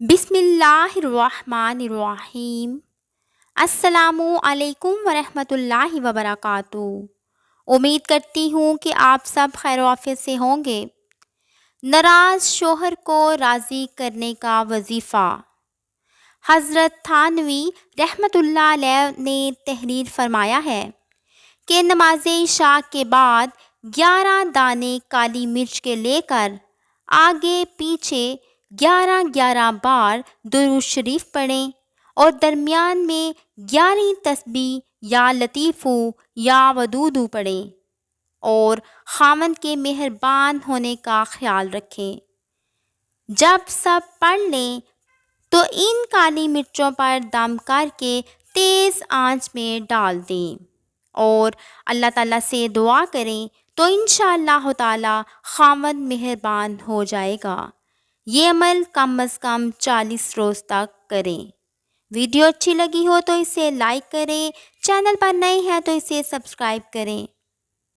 بسم اللہ الرحمن الرحیم۔ السلام علیکم ورحمۃ اللہ وبرکاتہ۔ امید کرتی ہوں کہ آپ سب خیر و عافیت سے ہوں گے۔ ناراض شوہر کو راضی کرنے کا وظیفہ۔ حضرت تھانوی رحمۃ اللہ علیہ نے تحریر فرمایا ہے کہ نماز عشاء کے بعد 11 دانے کالی مرچ کے لے کر آگے پیچھے 11 بار درود شریف پڑھیں اور درمیان میں 11 تسبیح یا لطیفو یا ودودو پڑھیں اور خاوند کے مہربان ہونے کا خیال رکھیں۔ جب سب پڑھ لیں تو ان کالی مرچوں پر دم کر کے تیز آنچ میں ڈال دیں اور اللہ تعالیٰ سے دعا کریں تو انشاءاللہ تعالیٰ خاوند مہربان ہو جائے گا۔ یہ عمل کم از کم 40 روز تک کریں۔ ویڈیو اچھی لگی ہو تو اسے لائک کریں، چینل پر نئے ہیں تو اسے سبسکرائب کریں۔